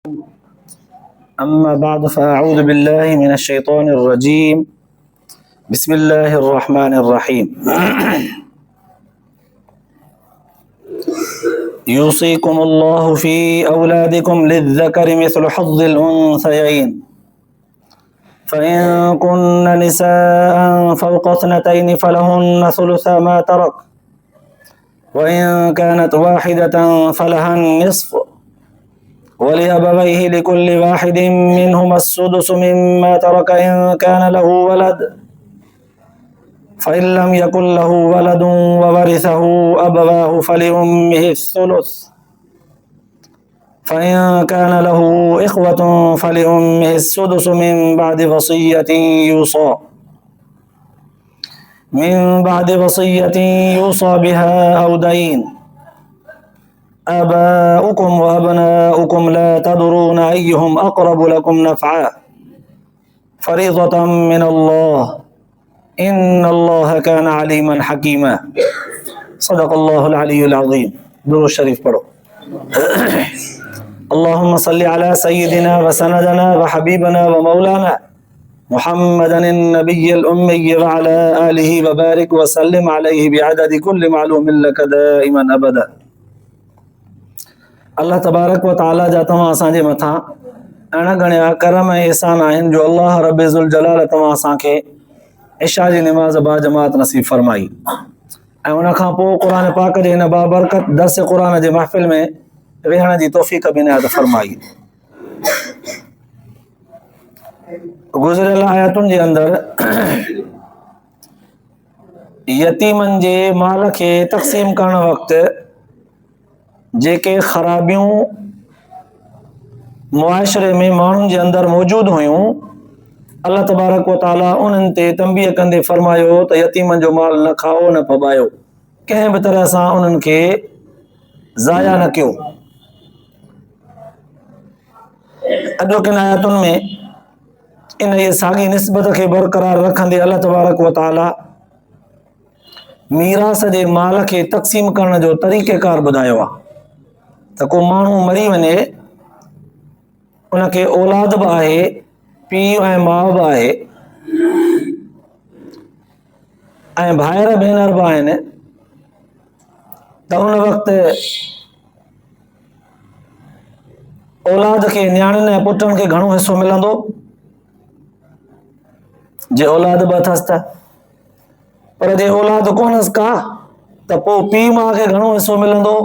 अम्मा बाद फ़अऊज़ु बिल्लाहि मिनश शैतानिर रजीम बिस्मिल्लाहिर रहमानिर रहीम यूसीकुमुल्लाहु फ़ी औलादिकुम लिज़्ज़करि मिस्लु हज़्ज़िल उन्सयैन फ़इन कुन्न निसाअन फ़ौक़ इस्नतैनि फ़लहुन्न सुलुसा मा तरक वइन कानत वाहिदतन फ़लहा निस्फ़ वलिअबवैहि लिकुल्लि वाहिदिन मिनहुमा अस्सुदुसु मिम्मा तरक इन कान लहु वलद फ़इन लम यकुन लहु वलदुन ववरिसहु अबवाहु फ़लिउम्मिहि अस्सुलुस फ़इन कान लहु इख़्वतुन फ़लिउम्मिहि अस्सुदुसु मिन बअदि वसिय्यतिन यूसा बिहा औ दय्न आबाउकुम व अबनाउकुम ला तदरून अय्युहुम अक़रबु लकुम नफ़अ फ़रीज़तम मिनल्लाह इन्नल्लाह कान अलीमन हकीमा। सदक़ल्लाहुल अलीयुल अज़ीम। दुरूद शरीफ पढ़ो। अल्लाहुम्मा सल्लि अला सय्यिदिना व सनदना व हबीबना व मौलाना मुहम्मदन नबिय्यिल उम्मी व अला आलिहि व बारिक व सल्लिम अलैहि बिअददि कुल्लि मालूमिन लक दाइमन अबदा। अल्लाह तबारक व तआला जा तव्हां असांजे मथां अणगणिया करम ऐं एहसान आहिनि जो अल्लाह रब्बे ज़ुल जलाल तव्हां असांखे इशा जी निमाज़ बा जमात नसीब फरमाई ऐं उन खां पोइ क़ुरान पाक जे हिन बाबरकत दर्स क़ुरान जे महफ़िल में वेहण जी तौफ़ीक़ बि इनायत फरमाई। गुज़िरियल आयतुनि जे अंदरि यतीमनि जे माल खे तक़सीम करण वक़्तु जेके ख़राबियूं मुआशरे में माण्हुनि जे अंदरि मौजूदु हुयूं, अल्लाह तबारक व तआला उन्हनि ते तंबीह कंदे फरमायो त यतीमनि जो माल न खाओ न फबायो, कंहिं बि तरह सां उन्हनि खे ज़ाया न कयो। अॼोकिन आयतुनि में इन ये साॻी निस्बत खे बरक़रार रखंदे अल्लाह तबारक व तआला मीरास जे माल खे तक़सीम करण जो तरीक़ेकार ॿुधायो आहे त को माण्हू मरी वञे, उनखे औलाद बि आहे, पीउ ऐं माउ बि आहे ऐं भाइर भेनर बि आहिनि, त उन वक़्तु औलाद खे न्याणियुनि ऐं पुटनि खे घणो हिसो मिलंदो? जे औलाद बि अथसि त। पर जे औलाद कोन्हसि का त पोइ पीउ माउ खे घणो हिसो मिलंदो?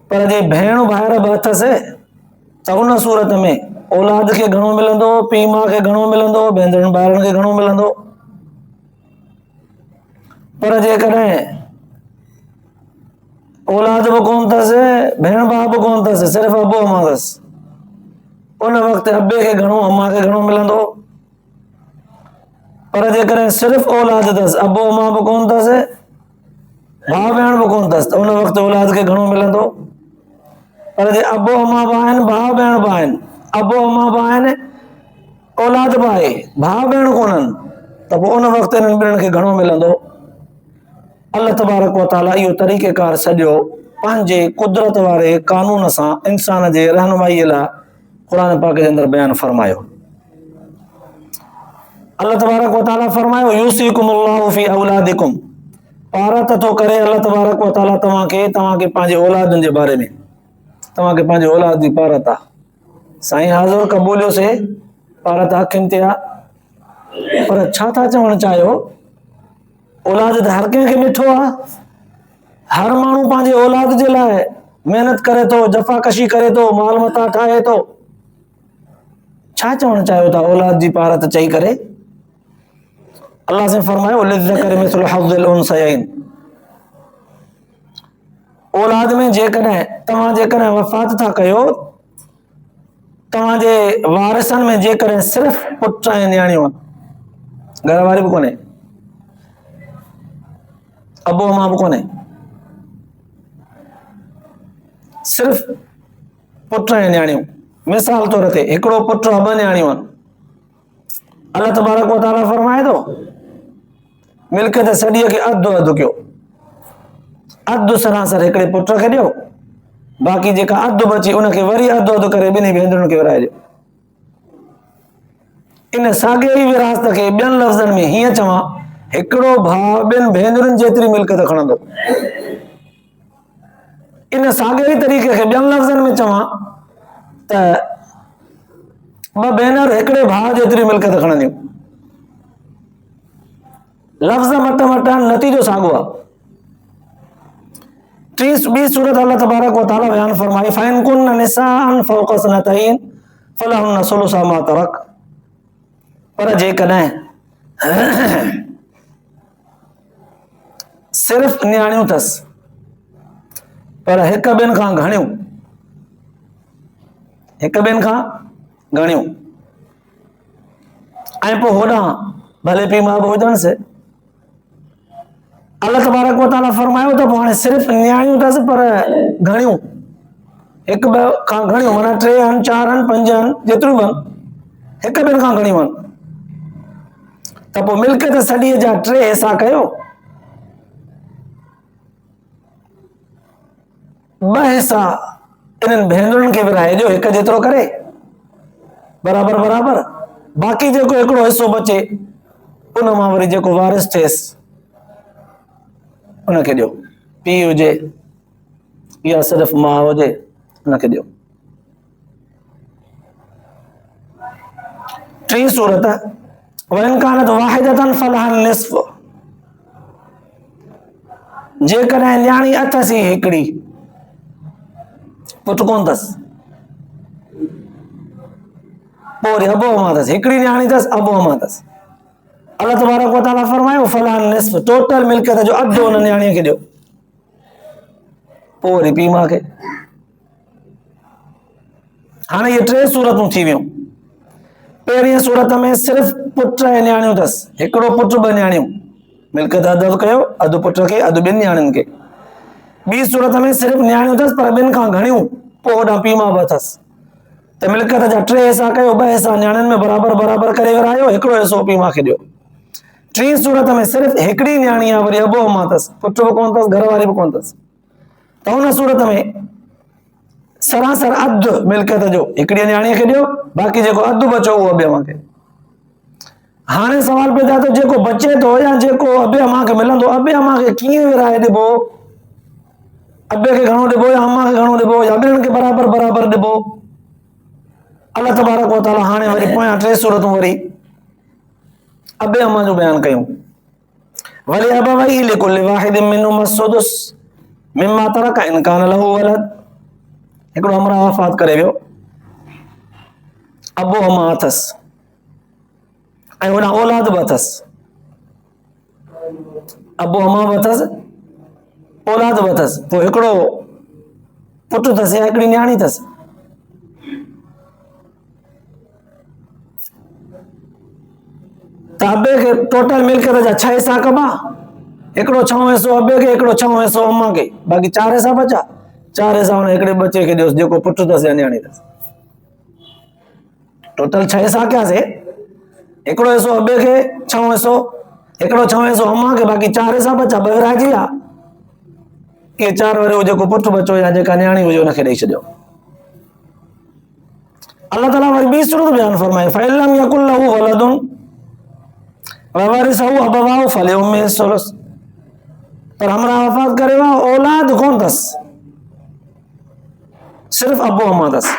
पर जे भेण भाइर बि अथसि त उन सूरत में औलाद खे घणो मिलंदो, पीउ माउ खे घणो मिलंदो, भेनरुनि भाइरनि खे घणो मिलंदो। पर जेकॾहिं औलाद बि कोन अथसि, भेण भाउ बि कोन अथसि, सिर्फ़ु अबो अमा अथसि, उन वक़्तु अबे खे घणो अमा खे घणो मिलंदो। पर जेकॾहिं सिर्फ़ु औलाद अथसि, अबो अमा बि कोन अथसि, भाउ भेण बि कोन अथसि, त उन वक़्तु औलाद खे घणो मिलंदो। पर जे अबो अमा बि आहिनि, भाउ भेण बि आहिनि, अबो अमा बि आहिनि, औलाद बि आहे, भाउ भेण कोन्हनि, त पोइ उन वक़्तु इन्हनि ॿिन्हिनि खे घणो मिलंदो? अल्लाह तबारक व तआला इहो तरीक़ेकार सॼो पंहिंजे कुदरत वारे कानून सां इंसान जे रहनुमाईअ लाइ क़ुरान पाक जे अंदरि बयानु फरमायो। अल्लाह तबारक व तआला फरमायो यूसीकुमुल्लाहु फी औलादिकुम, पारत थो करे अल्लाह तबारक व तआला तव्हांखे पंहिंजे औलादनि जे बारे में, तव्हांखे पंहिंजे औलाद जी पारत आहे। साईं हाज़ुर क़बूलियोसीं, पारत अखियुनि ते आहे, पर छा था चवणु चाहियो? औलाद त हर कंहिंखे ॾिठो आहे, हर माण्हू पंहिंजे औलाद जे लाइ महिनत करे थो, जफ़ाकशी करे थो, माल मता ठाहे थो। छा चवणु चाहियो था औलाद जी पारत चई करे? अल्लाह से फरमायो लिज़्ज़करि मिस्लु हज़्ज़िल उन्सयैन, औलाद में जेकॾहिं वफ़ात था कयो, तव्हांजे वारिसनि में जेकॾहिं सिर्फ़ु पुट ऐं न्याणियूं, घर वारी बि कोन्हे, अबो अमा बि कोन्हे, सिर्फ़ु पुट ऐं न्याणियूं, मिसाल तौर ते हिकिड़ो पुटु ॿ न्याणियूं आहिनि, अल्लाह तबारक व तआला फरमाए थो मिल्कियत सॼीअ खे अधु अधु कयो, अधु सरासर हिकिड़े पुट खे ॾियो, बाक़ी जेका अधु बची उनखे वरी अधु अधु करे ॿिन्ही भेनरुनि खे विराए ॾियो। इन साॻे ई विरासत खे ॿियनि लफ़्ज़नि में हीअं चवां, हिकिड़ो भाउ ॿियनि भेनरुनि जेतिरी मिल्कियत खणंदो। इन साॻे ई तरीक़े खे ॿियनि लफ़्ज़नि में चवां त ॿ भेनर हिकिड़े भाउ जेतिरी मिल्कियत खणंदियूं। लफ़्ज़ मट मट नतीजो साॻियो आहे। ॿी सूरत अल्लाह तबारक व तआला बयान फरमाई, फ़इन कुन निसाअन फ़ौक़ सनतैन फलहुन्न सुलुसा मा तरक। पर जेकॾहिं सिर्फ़ न्याणियूं अथसि पर हिक ॿिनि खां घणियूं, हिक ॿिनि खां घणियूं, ऐं पोइ होॾां भले पीउ माउ बि हुजनि से, अल्लाह तबारक व तआला फरमायो त पोइ हाणे सिर्फ़ न्याणियूं अथसि पर घणियूं, हिक ॿ खां घणियूं, माना 3 आहिनि 4 आहिनि 5 आहिनि जेतिरियूं आहिनि, हिक ॿिनि खां घणियूं आहिनि, त पोइ मिल्कियत सॼीअ जा 3 हिसा कयो, 2 हिसा इन्हनि भेनरुनि खे विराए ॾियो हिक जेतिरो करे बराबर बराबर, बाक़ी जेको हिकिड़ो हिसो बचे उन मां वरी जेको वारिस थिएसि उनखे ॾियो, पीउ हुजे या सिर्फ़ माउ हुजे उनखे ॾियो। 3 सूरत वइन कानत वाहिदतन फलहन निस्फ, जेकॾहिं न्याणी अथसि ई हिकिड़ी, पुट कोन अथसि, पोइ वरी अबो अमा अथसि, हिकिड़ी न्याणी अथसि अबो अमा अथसि, अल्लाह तबारक व तआला फरमायो फलहन निस्फ, टोटल मिल्कियत जो अधु उन न्याणीअ खे ॾियो, पोइ वरी पीउ माउ खे। हाणे इहे 3 सूरतूं थी वियूं। पहिरीं सूरत में सिर्फ़ पुट ऐं न्याणियूं अथसि, हिकिड़ो पुट 2 न्याणियूं, मिल्कियत अधु कयो, अधु पुट खे अधु 2 न्याणियुनि खे। ॿी सूरत में सिर्फ़ न्याणियूं अथसि पर 2 खां घणियूं, पोइ होॾां पीउ माउ बि अथसि, त मिल्कियत जा 3 हिसा कयो, 2 हिसा न्याणियुनि में बराबर बराबर करे विरायो, हिकिड़ो हिसो पीउ माउ खे ॾियो। 3 सूरत में सिर्फ़ हिकिड़ी न्याणी आहे, वरी अबो अमा अथसि, पुट बि कोन अथसि, घरवारी बि कोन अथसि, त हुन सूरत में सरासर अधु मिल्कियत जो हिकिड़ी न्याणीअ खे ॾियो, बाक़ी जेको अधु बचो उहो अबे अमा खे। हाणे सवाल पैदा थियो, जेको बचे थो या जेको अबे अमा खे मिलंदो, अबे अमा खे कीअं विराए ॾिबो, अबे खे घणो ॾिबो या अमा खे घणो ॾिबो या ॿिन्हिनि खे बराबर बराबर ॾिबो। अल्लाह तबारक व तआला हाणे वरी पोयां 3 सूरतूं वरी अबे अमा जो बयान कयूं। वली अबवैहि लिकुल्लि वाहिदिन मिनहुम अस्सुदुस मिम्मा तरक इन कान लहू वलद, हिकिड़ो हमरा वफ़ात करे वियो, अबो अमा अथसि ऐं होॾां औलाद बि अथसि, अबो अमा बि अथसि औलाद बि अथसि, पोइ हिकिड़ो पुटु अथसि या हिकिड़ी न्याणी अथसि, त अबे खे टोटल मिल्कियत जा 6 हिसा कबा, हिकिड़ो 6 हिसो अबे खे, हिकिड़ो 6 हिसो अमा खे, बाक़ी 4 हिसा बचा, 4 हिसा हुन हिकिड़े बचे खे ॾियोसि जेको पुटु अथसि या न्याणी अथसि। टोटल 6 हिसा कयासीं, हिकिड़ो हिसो अबे खे, 6 हिसो, हिकिड़ो 6 हिसो अमा खे, बाक़ी 4 हिसा बचा, 2 विराइजी विया, इहे 4 वरी उहो जेको पुटु बचो या जेका न्याणी हुजे हुनखे ॾेई छॾियो। अल्लाह ताला वरी 2 सूरत बयान फरमाए, फ़इन लम यकुन लहू वलदुन ववरिसहु अबवाहु फलिउम्मिहि सुलुस, पर हमरा वफ़ात करे वियो, औलाद कोन अथसि, सिर्फ़ अबो अमा अथसि,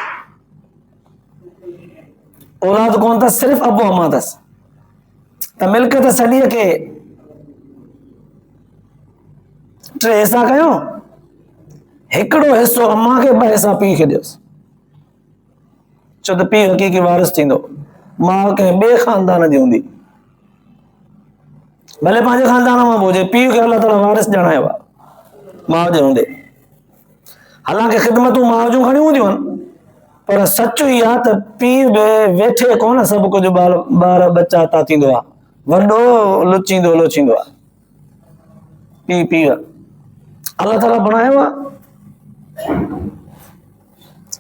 औलाद कोन अथसि, सिर्फ़ अबो अमा अथसि, त मिल्कियत सॼीअ खे 3 हिसा कयो, हिकिड़ो हिसो अमा खे, 2 हिसा पीउ खे ॾियोसि, छो त पीउ हक़ीक़ी वारिस थींदो, माउ कंहिं ॿिए ख़ानदान जी हूंदी, भले पंहिंजे ख़ानदान मां बि हुजे, पीउ खे अल्लाह ताला वारिस ॼाणायो आहे माउ जे हूंदे। हालांकि ख़िदमतूं माउ जूं घणियूं हूंदियूं आहिनि, पर सच ई आहे त पीउ बि वेठे कोन सभु कुझु ॿार बच्चा ता थींदो आहे, वॾो लुचींदो लोचींदो आहे, पीउ अल्लाह ताला बणायो आहे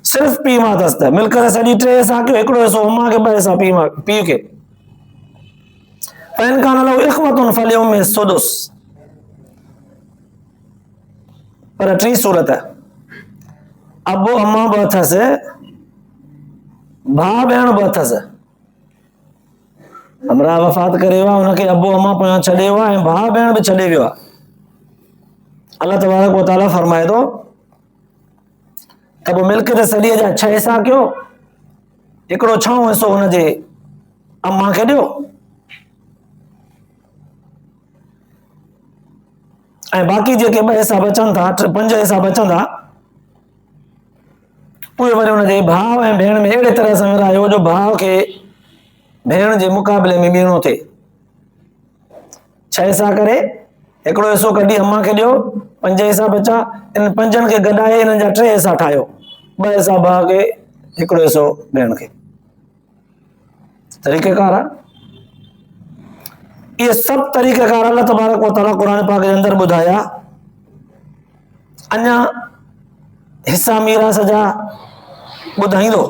सिर्फ़ पीउ मां अथसि, त मिल्कियत सॼी 3 हिसा कयो, हिकिड़ो हिसो अमा खे, 2 हिसा पीउ खे। फ़इन कान लहू इख़्वतुन फलिउम्मिहि सुदुस, पर टी सूरत है। अबो अम्मा बि अथसि, भाउ भेण बि अथसि। हमरा वफ़ात करे वियो आहे, हुनखे अबो अम्मा पोयां छॾे वियो आहे ऐं भाउ भेण बि छॾे वियो आहे। अल्लाह तबारक व तआला फरमाए थो त पोइ मिल्कियत सॼीअ जा 6 हिसा कयो, हिकिड़ो 6 हिसो हुनजे अम्मा खे ॾियो ऐं बाक़ी जेके 2 हिसा बचनि था, 5 हिसा बचंदा, उहे वरी हुनजे भाउ ऐं भेण में अहिड़े तरह सां विरायो जो भाउ खे भेण जे मुक़ाबले में ॿीणो थिए। 6 हिसा करे हिकिड़ो हिसो कढी अम्मा खे ॾियो, 5 हिसा बचा, इन 5 खे गॾाए इन्हनि जा 3 हिसा ठाहियो, 2 हिसा भाउ खे, हिकिड़ो हिसो भेण खे। तरीक़ेकार आहे। इहे सभु तरीक़ेकार अल्लाह तबारक व तआला क़ुरान पाक जे अंदरि ॿुधाया। अञा हिसा मीरास जा ॿुधाईंदो।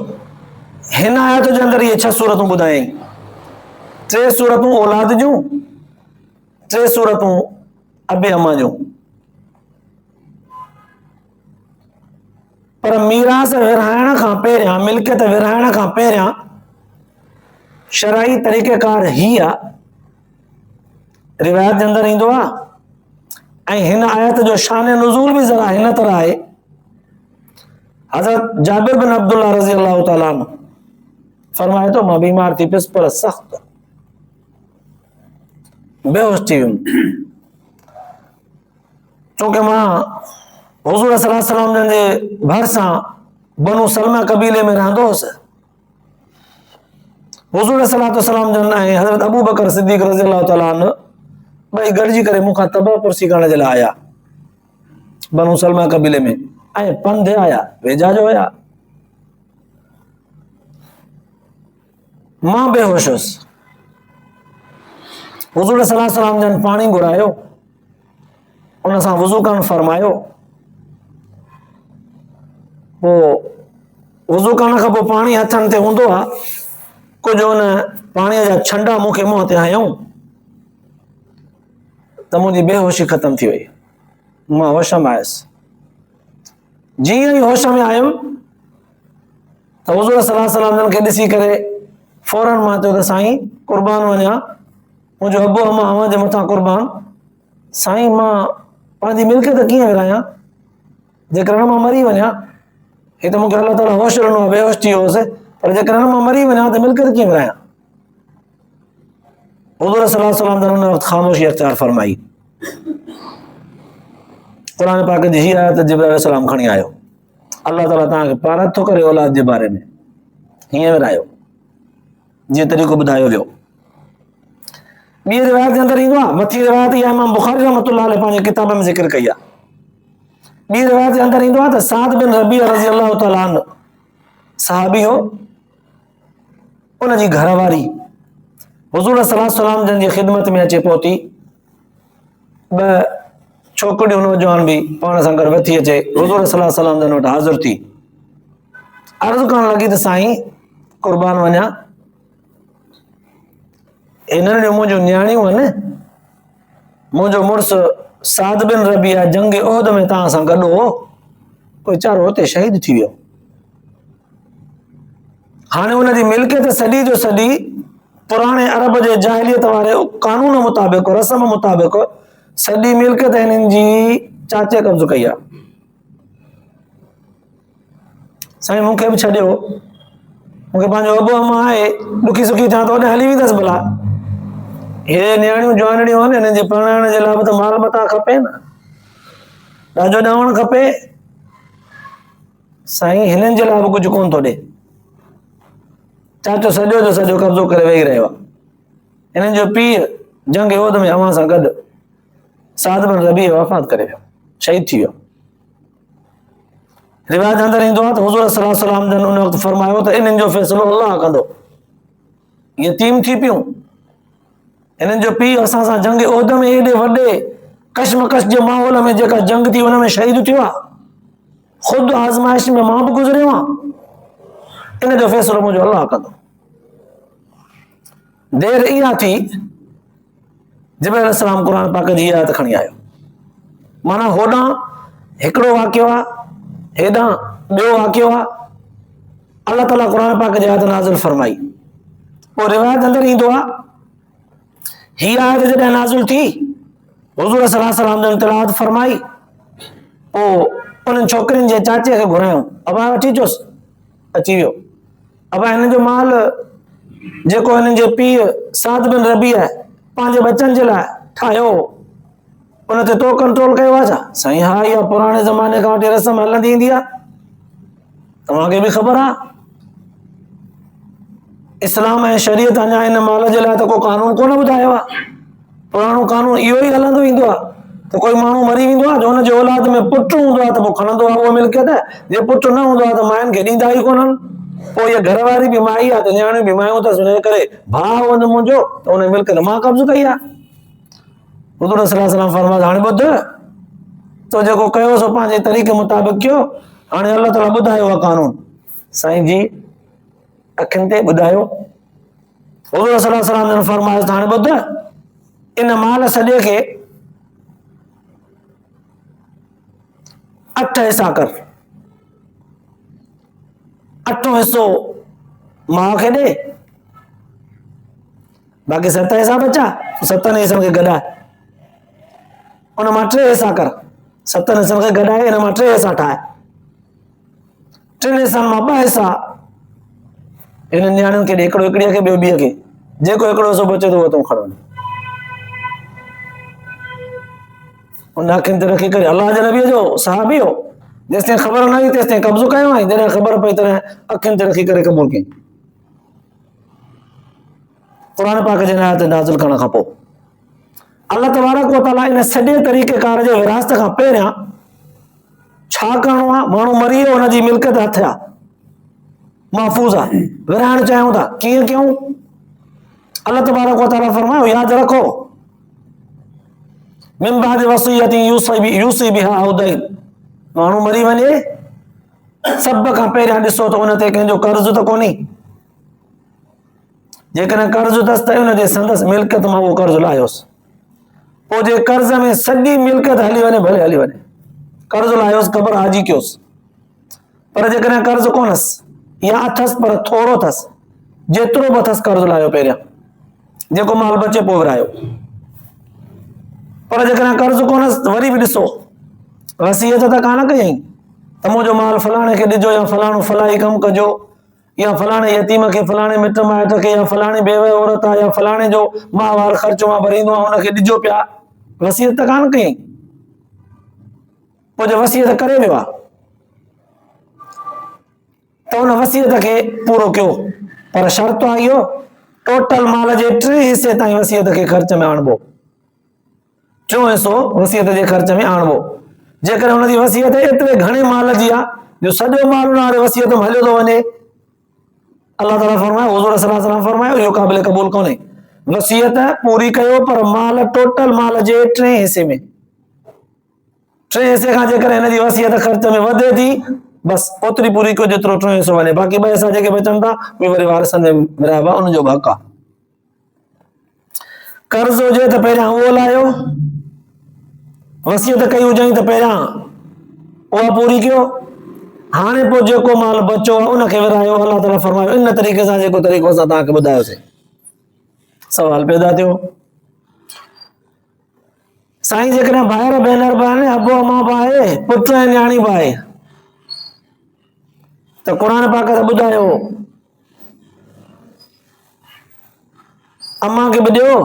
हिन आयत जे अंदरि इहे 6 सूरतूं ॿुधायईं। 3 सूरतूं औलाद जूं, 3 सूरतूं अबे अम्मा जूं। पर मीरास विरहाइण खां पहिरियां, मिल्कियत विरहाइण खां पहिरियां शरई तरीक़ेकार ही आहे। रिवायत जे अंदरि ईंदो आहे ऐं हिन आयत जो शान नुज़ूल बि ज़रा हिन तरह आहे। हज़रत जाबिर बिन अब्दुल्लाह रज़ी अल्लाह तआला अन्हु फरमाए थो, मां बीमार थी पियुसि, पर सख़्त बेहोश थी वियुमि, छोकी मां हुज़ूर सल्लल्लाहु अलैहि वसल्लम जे भरिसां बनु सलमा कबीले में रहंदो हुउसि। हुज़ूर सल्लल्लाहु अलैहि वसल्लम जन ऐं हज़रत अबू बकर सिद्दीक़ रज़ी अल्लाह तआला अन्हु ॿई गॾिजी करे मूंखां तबा पुरसी करण जे लाइ आया बनु सलमा कबीले में, ऐं पंधि आया, वेझा जो हुया। मां बेहोश हुयुसि। हुज़ूर सल्लल्लाहु अलैहि वसल्लम जन पाणी घुरायो, उन सां वुज़ू करणु फरमायो। पोइ वुज़ू करण खां पोइ पाणी हथनि ते हूंदो आहे, कुझु हुन पाणीअ जा छंडा मूंखे मुंहं ते हयऊं त मुंहिंजी बेहोशी ख़तम थी वई। मां होश में आयुसि। जीअं ई होश में आयुमि त हुज़ूर सल्लल्लाहु अलैहि वसल्लम खे ॾिसी करे फौरन मां चयो त साईं क़ुर्बान वञा, मुंहिंजो अबो अम्मा अव्हां जे मथां क़ुर्बान। साईं मां पंहिंजी मिल्कियत कीअं विरायां, जेकर मां मरी वञा, हे त मूंखे अल्लाह ताला होश ॾिनो आहे, बेहोश थी वियो हुउसि, पर जेकर मां मरी वञा त मिल्कियत कीअं विरायां। हुज़ूर सल्लल्लाहु अलैहि वसल्लम हुन वक़्तु ख़ामोशी अख्तियार फरमाई। क़ुरान पाक जी हीअ आयत जिब्राइल अलैहिस्सलाम खणी आयो, अल्लाह ताला तव्हांखे पारत थो करे औलाद जे बारे में, हीअं विरायो जीअं तरीक़ो ॿुधायो वियो। ॿी रिवायत जे अंदरि ईंदो आहे, मथी रिवायत इहा इमाम बुखारी रहमतुल्लाह अलैह पंहिंजे किताब में ज़िक्र कई आहे। ॿी रिवायत जे अंदरि ईंदो आहे त साद बिन रबीअ रज़ी अल्लाह तआला अन्हु सहाबी हो, उनजी घरवारी हुज़ूर सल्लल्लाहु अलैहि वसल्लम जन जी ख़िदमत में अचे पहुती। 2 छोकिरियूं नौजवान बि पाण सां गॾु वठी अचे, हुज़ूर सल्लल्लाहु अलैहि वसल्लम जन वटि हाज़िर थी अर्ज़ु करणु लॻी त साईं क़ुर्बान वञा, हिननि जो मुंहिंजूं न्याणियूं आहिनि, मुंहिंजो मुड़ुसु साद बिन रबीआ जंग उहद में तव्हां सां गॾु हो, वीचारो हुते शहीद थी वियो। हाणे हुनजी मिल्कियत सॼी जो सॼी पुराणे अरब जे जाहिलियत वारे कानून मुताबिक़, रस्म मुताबिक़ सॼी मिल्कियत हिननि जी चाचे कब्ज़ कई आहे। साईं मूंखे बि छॾियो, मूंखे पंहिंजो अबो अम्मा आहे, ॾुखी सुखी थियां त होॾे हली वेंदसि भला। हे न्याणियूं जवानड़ियूं आहिनि, हिननि जे परिणाइण जे लाइ बि त माल मता खपे न, ॾाजो ॾावणु खपे। साईं हिननि जे लाइ बि कुझु कोन थो ॾे। चाचो सॼो जो सॼो कब्ज़ो करे वेही रहियो आहे। हिननि जो पीउ जंग उहद में अव्हां सां गॾु साद बिन रबीअ वफ़ात करे वियो, शहीद थी वियो। रिवायत जे अंदरि ईंदो आहे त हुज़ूर सल्लल्लाहु अलैहि वसल्लम जन उन वक़्तु फरमायो त इन्हनि जो फ़ैसिलो अल्लाह कंदो। यतीम थी पियूं, हिननि जो पीउ असां सां जंग उहद में एॾे वॾे कशमकश जे माहौल में जेका जंग थी उन में शहीद थियो आहे, ख़ुदि आज़माइश में मां बि गुज़रियो आहियां, इन जो फ़ैसिलो मुंहिंजो अल्लाह कंदो। देर इहा थी, जिब्राइल अलैहिस्सलाम क़ुरान पाक जी आयत खणी आयो, माना होॾां हिकिड़ो वाक़ियो आहे, हेॾां ॿियो वाक़ियो आहे। अल्लाह ताला क़ुर पाक जी आयत नाज़िल फरमाई, पोइ रिवायत अंदरि ईंदो आहे हीअ आयत जॾहिं नाज़िल थी, हुज़ूर सल्लल्लाहु अलैहि वसल्लम जन तिलावत फरमाई, पोइ उन्हनि छोकिरियुनि जे चाचे खे घुरायूं, अबा वठी अचोसि। अची वियो। अबा हिन जो माल जेको हिननि जे पीउ साद बिन रबी आहे पंहिंजे बचनि जे लाइ ठाहियो, उन ते तो कंट्रोल कयो आहे छा? साईं हा, इहा पुराणे ज़माने खां वठी रस्म हलंदी ईंदी आहे, तव्हांखे बि ख़बर आहे। इस्लाम ऐं शरीयत अञा हिन माल जे लाइ त को कानून कोन ॿुधायो आहे। पुराणो कानून इहो ई हलंदो ईंदो आहे त कोई माण्हू मरी वेंदो आहे, जो हुनजे औलाद में पुटु हूंदो आहे त पोइ खणंदो आहे उहो मिल्कियत, जे पुटु न हूंदो आहे त मायुनि खे ॾींदा ई कोन्हनि। पोइ इहा घरवारी बि माई आहे त न्याणियूं बि मायूं अथसि, हुनजे करे भाउ वञ मुंहिंजो त हुन मिल्कियत मां कब्ज़ कई आहे। हुज़ूर सल्लल्लाहु अलैहि वसल्लम फरमायो, हाणे ॿुध, तो जेको कयो सो पंहिंजे तरीक़े मुताबिक़ कयो। हाणे अल्लाह ताला ॿुधायो आहे कानून। साईं जी अखियुनि ते ॿुधायो। हुज़ूर सल्लल्लाहु अलैहि वसल्लम फरमायो, हाणे ॿुध, इन माल सॼे खे 8 हिसा कर। 8 हिसो माउ खे ॾे, बाक़ी 7 हिसा बचा, 7 हिसनि खे गॾाए, उन मां 3 हिसा कर। 7 हिसनि खे गॾाए इन मां 3 हिसा ठाहे। 3 हिसनि मां 2 हिसा हिन न्याणियुनि खे ॾे, हिकिड़ो हिकिड़ीअ खे, ॿियो ॿीअ खे। जेको हिकिड़ो हिसो बचे थो उहो तूं खणो। उन अखियुनि ते रखी करे अल्लाह जे नबीअ जो सहाबी हो, जेसिताईं ख़बर न हुई तेसिताईं कब्ज़ो कयो आई, जॾहिं ख़बर पई तॾहिं अखियुनि ते रखी करे क़बूल कई। क़ुर पाक जे आयत नाज़िल करण खां पोइ अल्लाह तबारक व तआला इन सॼे तरीक़ेकार जे विरासत खां पहिरियां छा करणो आहे? माण्हू मरी वियो, हुनजी मिल्कियत हथ आहे, महफ़ूज़ आहे, विराइण चाहियूं था, कीअं कयूं? अल्लाह तबारक व तआला फरमायो, यादि रखो, मिन बाद वसियत यूसी बिहा औ दैन। माण्हू मरी वञे, सभ खां पहिरियां ॾिसो त हुन ते कंहिंजो कर्ज़ त कोन्हे। जेकॾहिं कर्ज़ अथसि त हुनजे संदसि मिल्कियत मां उहो कर्ज़ लाहियोसि। पोइ जे कर्ज़ में सॼी मिल्कियत हली वञे, भले हली वञे, कर्ज़ लाहियोसि, क़बर हाजी कयोसि। पर जेकॾहिं कर्ज़ कोन्हसि या अथसि पर थोरो अथसि, जेतिरो बि अथसि कर्ज़ लाहियो पहिरियां, जेको माल बचे पोइ विरायो। पर जेकॾहिं कर्ज़ कोन्हसि त वरी बि ॾिसो, वसीयत त कान कयईं त मुंहिंजो माल फलाणे खे ॾिजो, या फलाणो फलाही कमु कजो, या फलाणे यतीम खे, फलाणे मिट माइट खे, या फलाणी बेवे औरत आहे, या फलाणे जो माहवार ख़र्चो मां भरींदो आहियां हुनखे ॾिजो पिया। वसीयत त कान कयईं। पोइ जे वसीयत करे वियो आहे त हुन वसीयत खे पूरो कयो, पर शर्त आहे इहो, टोटल माल जे 3 हिसे ताईं वसीयत खे ख़र्च में आणिबो। 4 हिसो वसीयत जे ख़र्च में आणिबो। जेकॾहिं हुनजी वसीयत एतिरे घणे माल जी आहे जो सॼो माल उन वारे वसीयत में हलियो थो वञे, अल्लाह ताला फरमायो, हुज़ूर सल्लल्लाहु अलैहि वसल्लम फरमायो, इहो क़ाबिल क़बूल कोन्हे। वसीयत पूरी कयो, पर माल टोटल माल जे 3 हिसे में, 3 हिसे खां जेकॾहिं हिनजी वसीयत ख़र्च में वधे थी, बसि ओतिरी पूरी कयो जेतिरो 3 हिसो वञे, बाक़ी 2 हिसा जेके बचनि था उहे वरी वारिसनि में विराइबा, उनजो हक़ आहे। कर्ज़ हुजे त पहिरियां उहो लाहियो, वसीयत कई हुजई त पहिरियां उहा पूरी कयो, हाणे पोइ जेको माल बचो आहे उनखे विरायो। अल्लाह ताला फरमायो, इन तरीक़े सां जेको तरीक़ो असां तव्हांखे ॿुधायोसीं। सवाल पैदा थियो, साईं जेकॾहिं भाइर भेनर बि आहिनि, अबो अमा बि आहे, पुट ऐं न्याणी बि आहे, त क़ुर पाक त ॿुधायो, अमा खे बि ॾियो,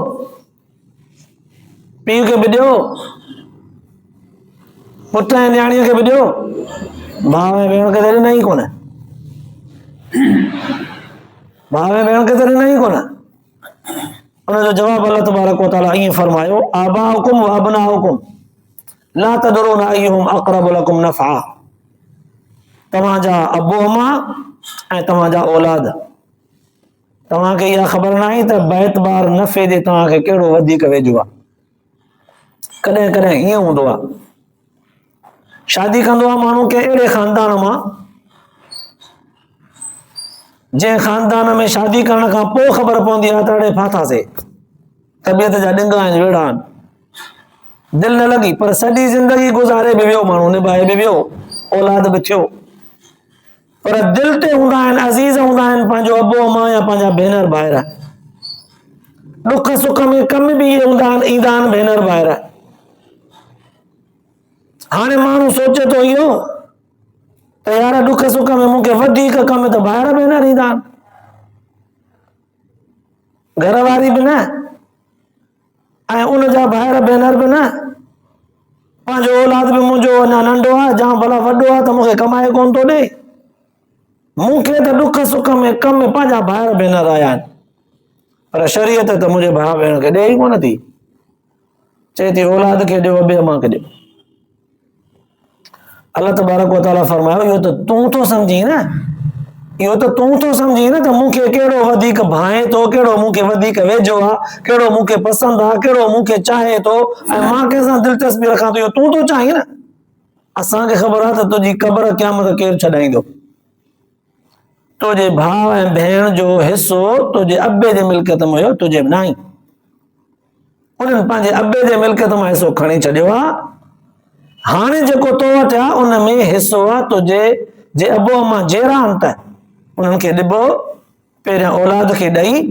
पीउ खे बि ॾियो, पुट ऐं न्याणीअ खे बि ॾियो, भाउ ऐं भेण खे त ॾिना ई कोन, भाउ ऐं भेण खे त ॾिना ई कोन। उनजो जवाब अल्लाह तबारक व तआला ईअं फरमायो, आबाउकुम व अबनाउकुम ला तदरून अय्युहुम अक़रबु लकुम नफ़आ। तव्हांजा अबो अमा ऐं तव्हांजा औलाद, तव्हांखे इहा ख़बर न आहे त बेतबार नफ़े जे तव्हांखे कहिड़ो वधीक वेझो आहे। कॾहिं कॾहिं हीअं हूंदो आहे, शादी कंदो आहे माण्हू कंहिं अहिड़े ख़ानदान मां जंहिं ख़ानदान में शादी करण खां पोइ ख़बर पवंदी आहे त अड़े फाथासीं, तबियत जा ॾिंग आहिनि, वेड़ा आहिनि, दिल न लगी, पर सॼी ज़िंदगी गुज़ारे बि वियो माण्हू, निभाए बि वियो, औलाद बि थियो, पर दिल ते हूंदा आहिनि, अज़ीज़ हूंदा आहिनि पंहिंजो अबो अमा या पंहिंजा भेनर भाइर। दुख सुख में कम बि इहे हूंदा आहिनि, ईंदा आहिनि भेनर भाइर। हाणे माण्हू सोचे थो इहो त यार दुख सुख में मूंखे वधीक कम त भाइर भेनर ईंदा आहिनि, घर वारी बि न ऐं उनजा भाइर भेनर बि न, पंहिंजो औलाद बि मुंहिंजो अञा नंढो आहे, जा भला वॾो आहे त मूंखे कमाए कोन थो ॾे, मूंखे त दुख सुख में कम में पंहिंजा भाइर भेनर आया आहिनि, पर शरीयत त मुंहिंजे भाउ भेण खे ॾे ई कोन थी, चए थी औलाद खे ॾियो, अबे अमा खे ॾियो। अल्लाह तबारक व तआला फरमायो इहो त तूं थो सम्झी न, इहो त तूं थो सम्झी न त मूंखे कहिड़ो वधीक भाए थो, कहिड़ो मूंखे वधीक वेझो आहे, कहिड़ो मूंखे पसंदि आहे, कहिड़ो मूंखे चाहे थो, ऐं मां कंहिंसां दिलचस्पी रखां थो, इहो तूं थो चाहीं न। असांखे ख़बर आहे त तुंहिंजी क़बर क़यामत केरु छॾाईंदो, तुंहिंजे भाउ ऐं भेण जो हिसो तुंहिंजे अबे जे मिल्कियत में हुयो, तुंहिंजे न आहे, उन्हनि पंहिंजे अबे जे मिल्कियत मां हिसो खणी छॾियो आहे। हाणे जेको तो वटि आहे उन में हिसो आहे तुंहिंजे जे अबो अमा जहिड़ा आहिनि त उन्हनि खे ॾिबो, पहिरियां औलाद खे ॾेई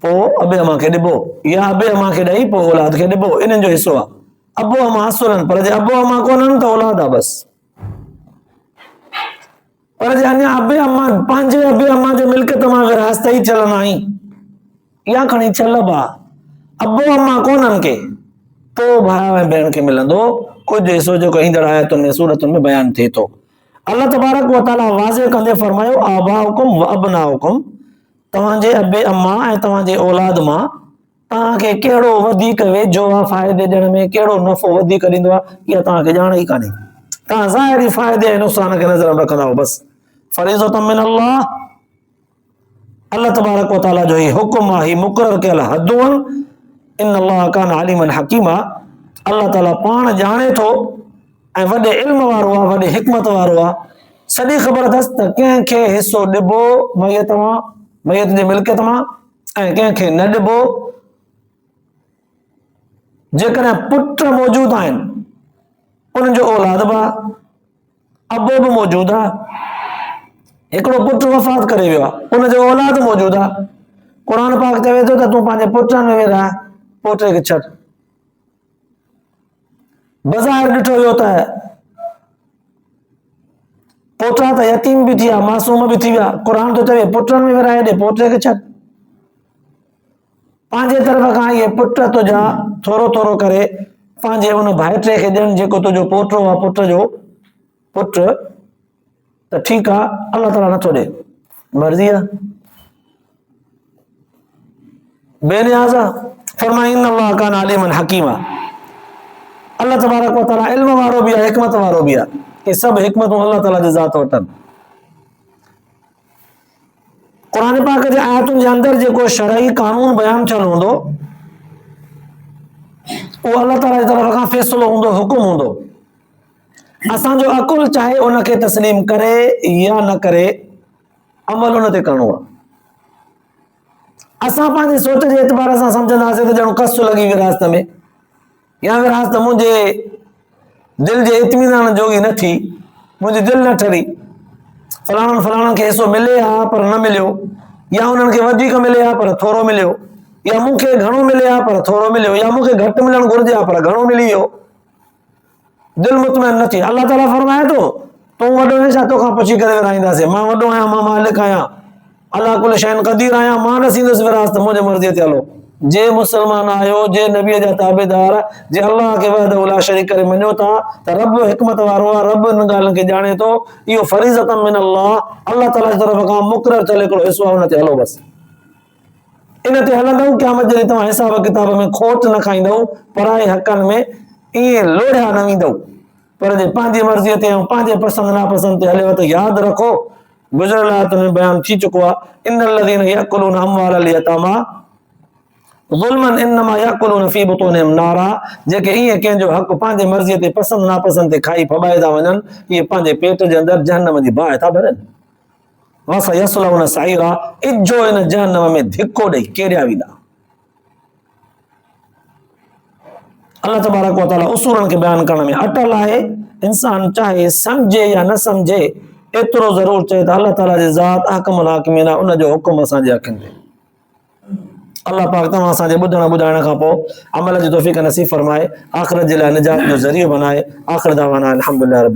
पोइ अबे अमा खे ॾिबो, या अबे अमा खे ॾेई पोइ औलाद खे ॾिबो, इन्हनि जो हिसो आहे। अबो अमा असुर आहिनि, पर जे अबो अमा कोन्हनि त औलाद आहे बसि, पर जे अञा अबे अमा पंहिंजे अबे अमा जे मिल्कियत मां विरासत ई चलन आई, या खणी चलब आहे, अबो अमा कोन्हनि के पोइ भाउ ऐं भेण खे मिलंदो कुझु हिसो, जेको ईंदड़ आयतुनि में सूरतुनि में बयानु थिए थो। अल्लाह तबारक व तआला वाज़े कंदे फरमायो आबाउकुम व अबनाउकुम, तव्हांजे अबे अमा ऐं तव्हांजे औलाद मां तव्हांखे कहिड़ो वधीक वेझो आहे फ़ाइदे ॾियण में, कहिड़ो नफ़ो वधीक ॾींदो आहे, इहा तव्हांखे ॼाण ई कान्हे, तव्हां ज़ाहिरी फ़ाइदे ऐं नुक़सान खे नज़र में रखंदा आहियो बसि। फरीज़तम मिन अल्लाह, अल्लाह तबारक व तआला जो ही हुकुम आहे, ही मुक़रर कयल हदूं आहिनि, इन अल्लाह कान अलीमन हकीमा, अल्लाह ताला पाण ॼाणे थो ऐं वॾे इल्म वारो आहे, वॾे हिकमत वारो आहे, सॼी ख़बर अथसि त कंहिंखे हिसो ॾिबो मैयत मां, मैयत जे मिल्कियत मां, ऐं कंहिंखे न ॾिबो। जेकॾहिं पुट मौजूद आहिनि उन्हनि जो औलाद बि आहे, अबो बि मौजूद आहे, हिकिड़ो पुट वफ़ात करे वियो आहे उनजो औलाद मौजूद आहे, क़ुर पाक चवे थो त तूं पंहिंजे पुटनि में विरहाए, पोटे खे छॾ। बज़ाहिर ॾिठो वियो त पोटा त यतीम बि थी विया, मासूम बि थी विया, क़ुर थो चवे पुटनि में विरहाए ॾे, पोटे खे छॾ। पंहिंजे तरफ़ खां इहे पुट तुंहिंजा थोरो थोरो करे पंहिंजे उन भाइटे खे ॾियनि जेको तुंहिंजो पोटो आहे, पुट जो पुट, त ठीकु आहे, अल्लाह ताला नथो ॾे, मर्ज़ी आहे, बेनियाज़ आहे। फरमाए इन अल्लाह कान अलीमन हकीमा, अल्लाह तबारक व तआला इल्म वारो बि आहे, हिकमत वारो बि आहे, ये सभु हिकमतूं अल्लाह ताला जे ज़ात वटि। क़ुर पाक जे आयतुनि जे अंदरि जेको शरई कानून बयानु थियलु हूंदो उहो अल्लाह ताला जी तरफ़ खां फ़ैसिलो हूंदो, हुकुम हूंदो, असांजो अकुल चाहे उनखे तस्लीम करे या न करे, अमल उन ते करिणो आहे। असां पंहिंजी सोच जे एतबार सां सम्झंदासीं त ॼण कस लॻी विरासत में, या विरासत मुंहिंजे दिल जे इत्मीनान जोगी न थी, मुंहिंजी दिलि न ठरी, फलाणनि फलाणनि खे हिसो मिले हा पर न मिलियो, या उन्हनि खे वधीक मिले हा पर थोरो मिलियो, या मूंखे घणो मिले हा पर थोरो मिलियो, या मूंखे घटि मिलणु घुरिजे हा पर घणो मिली वियो, दिलि मुतमइन न थी। अल्लाह ताला फरमाए थो तूं वॾो आहीं छा, तोखां पुछी करे विराईंदासीं, मां वॾो आहियां, मां मालिक आहियां, अल्लाह कुल शैइन क़दीर आहियां, मां ॾसींदुसि विरासत मुंहिंजे मर्ज़ीअ ते हलो। जे मुसलमान आहियो, जे नबीअ जा ताबेदार, जे अल्लाह खे वहदहू ला शरीक करे मञो था त रब हिकमत वारो आहे, रब इन ॻाल्हियुनि खे ॼाणे थो, इहो फरीज़तम मिन अल्लाह, अल्लाह ताला जी तरफ़ खां मुक़रर थियल हिकिड़ो हिसो आहे, उन ते हलो बसि, इन ते हलंदव, क़यामत जे ॾींहुं तव्हां हिसाब किताब में खोट न खाईंदव, पराए हक़नि में ईअं लोढ़िया न वेंदव, पर जे पंहिंजी मर्ज़ीअ ते ऐं पंहिंजे पसंदि नापसंदि ते हलेव त यादि रखो, गुज़िरियल आयतुनि में बयानु थी चुको आहे, इन्नल लज़ीन यअकुलून अमवालल यतामा ज़ुल्मन इन्नमा यअकुलून फी बुतूनिहिम नारा, जेके ईअं कंहिंजो हक़ पंहिंजे मर्ज़ीअ ते पसंदि नापसंदि ते खाई फॿाए था वञनि, इहे पंहिंजे पेट जे अंदरि जहन्नम जी बाहि था भरनि। वसयस्लौन सईरा, इजो इन जहन्नम में धिको ॾेई केरिया वेंदा। अल्लाह तबारक व तआला उसूलनि खे बयान करण में अटल आहे। इंसान चाहे समझे या न समझे, एतिरो ज़रूर चए त अल्लाह ताला जी ज़ात अहकमुल हाकिमीन आहे, उन जो हुकुम असांजे अखियुनि में। अल्लाह पाक तव्हां असांजे ॿुधण ॿुधाइण खां पोइ अमल जी तौफ़ीक़ नसीब फरमाए, आख़िरत जे लाइ निजात जो ज़रियो बनाए। आख़िर दावाना अल्हम्दुलिल्लाह रब्बिल